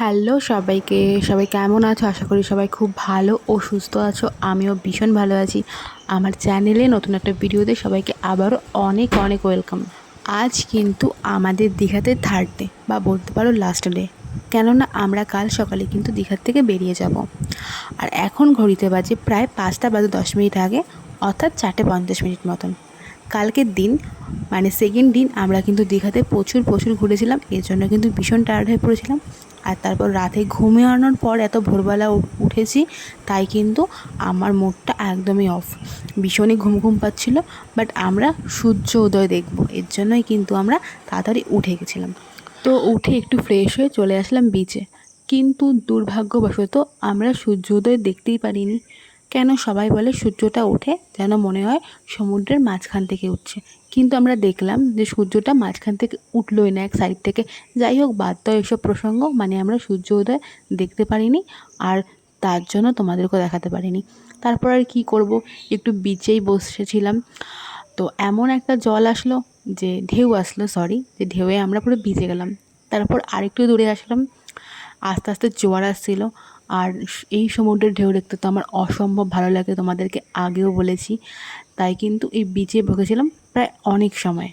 Hello সবাইকে, সবাই কেমন আছো? আশা করি সবাই খুব ভালো ও সুস্থ আছো। আমিও ভীষণ ভালো আছি। আমার চ্যানেলে নতুন একটা ভিডিওতে সবাইকে আবারও অনেক অনেক ওয়েলকাম। আজ কিন্তু আমাদের দীঘাতে থার্ড ডে বা বলতে পারো লাস্ট ডে, কেননা আমরা কাল সকালে কিন্তু দীঘার থেকে বেরিয়ে যাব। আর এখন ঘড়িতে বাজে প্রায় 5টা বাজে 10 মিনিট আগে, অর্থাৎ 4:50 মতন। কালকের দিন মানে সেকেন্ড দিন আমরা কিন্তু দীঘাতে প্রচুর প্রচুর ঘুরেছিলাম, এর জন্য কিন্তু ভীষণ টায়ার্ড হয়ে পড়েছিলাম। আর তারপর রাতে ঘুমিয়ে পর এত ভোরবেলা উঠেছি, তাই কিন্তু আমার মুডটা একদমই অফ, ভীষণই ঘুম ঘুম পাচ্ছিল। বাট আমরা সূর্য উদয় দেখব, এর জন্যই কিন্তু আমরা তাড়াতাড়ি উঠে গেছিলাম। তো উঠে একটু ফ্রেশ হয়ে চলে আসলাম বিচে, কিন্তু দুর্ভাগ্যবশত আমরা সূর্য উদয় দেখতেই পারিনি। কেন সবাই বলে সূর্যটা ওঠে যেন মনে হয় সমুদ্রের মাঝখান থেকে উঠছে, কিন্তু আমরা দেখলাম যে সূর্যটা মাঝখান থেকে উঠলোই না, এক সাইড থেকে। যাই হোক, বাদ দাও এসব প্রসঙ্গ, মানে আমরা সূর্য উদয় দেখতে পারিনি, আর তার জন্য তোমাদেরকেও দেখাতে পারিনি। তারপর আর কি করব, একটু বিচেই বসেছিলাম। তো এমন একটা জল আসলো, যে ঢেউ আসলো, সরি, যে ঢেউয়ে আমরা পুরো ভিজে গেলাম। তারপর আরেকটু দূরে আসলাম, আস্তে আস্তে জোয়ার আসছিল। আর এই সমুদ্রের ঢেউ দেখতে তো আমার অসম্ভব ভালো লাগে, তোমাদেরকে আগেও বলেছি। তাই কিন্তু এই বিচে বসেছিলাম প্রায় অনেক সময়।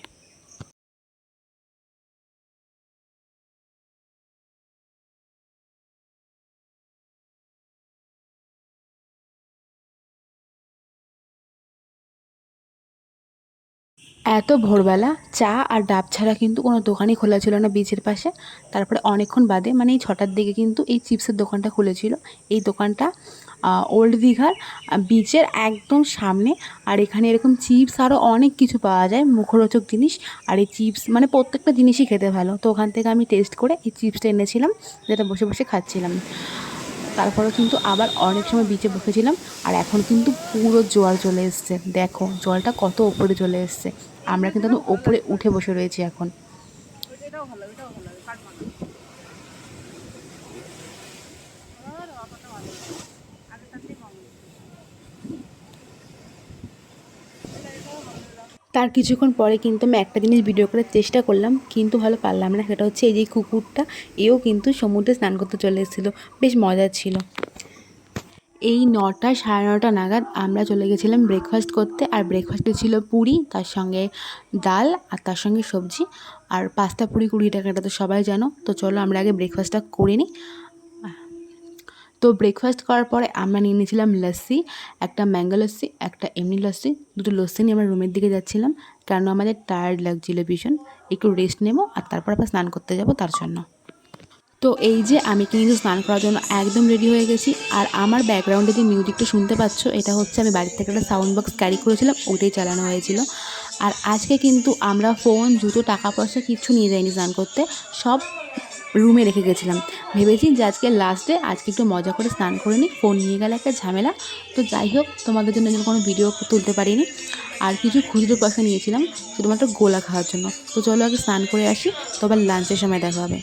এত ভোরবেলা চা আর ডাব ছাড়া কিন্তু কোনো দোকানই খোলা ছিল না বিচের পাশে। তারপরে অনেকক্ষণ বাদে, মানে এই 6টার দিকে কিন্তু এই চিপসের দোকানটা খুলেছিল। এই দোকানটা ওল্ড দীঘার বিচের একদম সামনে। আর এখানে এরকম চিপস আরও অনেক কিছু পাওয়া যায়, মুখরোচক জিনিস। আর এই চিপস মানে প্রত্যেকটা জিনিসই খেতে ভালো, তো ওখান থেকে আমি টেস্ট করে এই চিপসটা এনেছিলাম, যেটা বসে বসে খাচ্ছিলাম। তারপরেও কিন্তু আবার অনেক সময় বিচে বসেছিলাম। আর এখন কিন্তু পুরো জোয়ার চলে এসছে, দেখো জলটা কত ওপরে চলে এসছে। আমরা কিন্তু একদম ওপরে উঠে বসে রয়েছি এখন। তার কিছুক্ষণ পরে কিন্তু আমি একটা জিনিস ভিডিও করার চেষ্টা করলাম, কিন্তু ভালো পারলাম না। সেটা হচ্ছে এই যে কুকুরটা, এও কিন্তু সমুদ্রে স্নান করতে চলে এসেছিলো, বেশ মজার ছিল। এই 9টা সাড়ে 9টা নাগাদ আমরা চলে গেছিলাম ব্রেকফাস্ট করতে। আর ব্রেকফাস্টে ছিল পুরি, তার সঙ্গে ডাল, আর তার সঙ্গে সবজি। আর পাস্তা পুরি 20 টাকা, এটা তো সবাই জানো। তো চলো আমরা আগে ব্রেকফাস্টটা করে নিই। তো ব্রেকফাস্ট করার পরে আমরা নিয়ে নিয়েছিলাম লস্যি, একটা ম্যাঙ্গো লস্যি, একটা এমনি লস্যি। দুটো লস্যি নিয়ে আমরা রুমের দিকে যাচ্ছিলাম, কারণ আমাদের টায়ার্ড লাগছিলো ভীষণ। একটু রেস্ট নেবো আর তারপর আবার স্নান করতে যাব, তার জন্য। তো এই যে আমি কিন্তু স্নান করার জন্য একদম রেডি হয়ে গেছি। আর আমার ব্যাকগ্রাউন্ডে যে মিউজিকটা শুনতে পাচ্ছ, এটা হচ্ছে আমি বাড়ির থেকে একটা সাউন্ড বক্স ক্যারি করেছিলাম, ওইটাই চালানো হয়েছিল। আর আজকে কিন্তু আমরা ফোন, জুতো, টাকা পয়সা কিচ্ছু নিয়ে যাইনি স্নান করতে, সব রুমে রেখে গেছিলাম। ভেবেছি যে আজকে লাস্ট ডে, আজকে একটু মজা করে স্নান করে নিই, ফোন নিয়ে গেলে একটা ঝামেলা। তো যাই হোক, তোমাদের জন্য যেন কোনো ভিডিও তুলতে পারিনি। আর কিছু খুচরো পয়সা নিয়েছিলাম শুধুমাত্র গোলা খাওয়ার জন্য। তো চলো আগে স্নান করে আসি, তো আবার লাঞ্চের সময় দেখা হবে।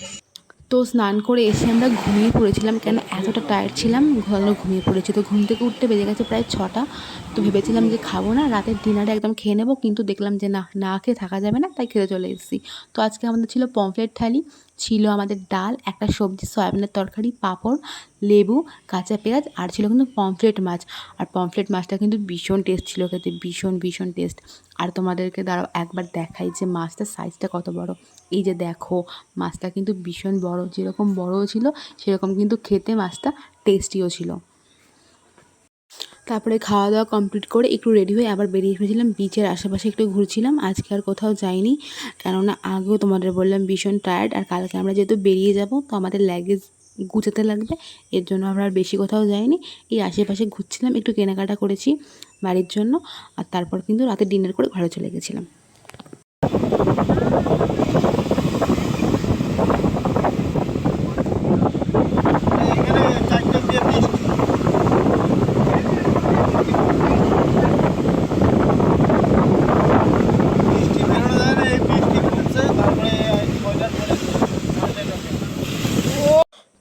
তো স্নান করে এসে আমরা ঘুমিয়ে পড়েছিলাম, কেন এতটা টায়ার্ড ছিলাম, ঘুমিয়ে পড়েছি। তো ঘুম থেকে উঠতে বেজে গেছে প্রায় 6টা। তো ভেবেছিলাম যে খাবো না, রাতের ডিনারে একদম খেয়ে নেবো, কিন্তু দেখলাম যে না, না খেয়ে থাকা যাবে না, তাই খেতে চলে এসেছি। তো আজকে আমাদের ছিল পমফ্রেট থালি, ছিল আমাদের ডাল, একটা সবজি, সয়াবিনের তরকারি, পাঁপড়, লেবু, কাঁচা পেঁয়াজ, আর ছিল কিন্তু পমফ্রেট মাছ। আর পমফ্রেট মাছটা কিন্তু ভীষণ টেস্ট ছিল খেতে, ভীষণ ভীষণ টেস্ট। আর তোমাদেরকে দাঁড়াও একবার দেখাই যে মাছটার সাইজটা কত বড়। এই যে দেখো, মাছটা কিন্তু ভীষণ বড়, যেরকম বড়ও ছিল সেরকম কিন্তু খেতে মাছটা টেস্টিও ছিল। তারপরে খাওয়া দাওয়া কমপ্লিট করে একটু রেডি হয়ে আবার বেরিয়ে এসেছিলাম বিচের আশেপাশে, একটু ঘুরছিলাম। আজকে আর কোথাও যাইনি, কেননা আগেও তোমাদের বললাম ভীষণ টায়ার্ড। আর কালকে আমরা যেহেতু বেরিয়ে যাব, তো আমাদের লাগেজ গুছাতে লাগবে, এর জন্য আমরা আর বেশি কোথাও যাইনি। এই আশেপাশে ঘুরছিলাম, একটু কেনাকাটা করেছি বাড়ির জন্য। আর তারপর কিন্তু রাতে ডিনার করে ঘরে চলে গেছিলাম।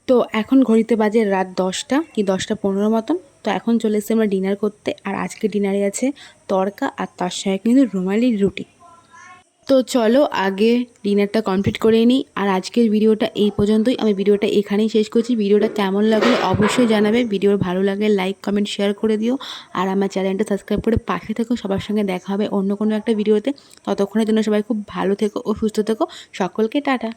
তো এখন ঘড়িতে বাজে রাত 10টা কি 10টা 15 মতন। তো এখন চলে এসেছি আমরা ডিনার করতে। আর আজকে ডিনারে আছে তড়কা, আর তার সঙ্গে কিন্তু রুমালি রুটি। তো তো চলো আগে ডিনারটা কমপ্লিট করে নিই। আর আজকের ভিডিওটা এই পর্যন্তই। আমি ভিডিওটা এখানেই শেষ করছি। ভিডিওটা কেমন লাগলো অবশ্যই জানাবে। ভিডিও ভালো লাগলে লাইক কমেন্ট শেয়ার করে দিও। আর আমার চ্যানেলটা সাবস্ক্রাইব করে পাশে থেকো। সবার সঙ্গে দেখা হবে অন্য কোনো একটা ভিডিওতে। ততক্ষণের জন্য সবাই খুব ভালো থেকো ও সুস্থ থেকো। সকলকে টাটা।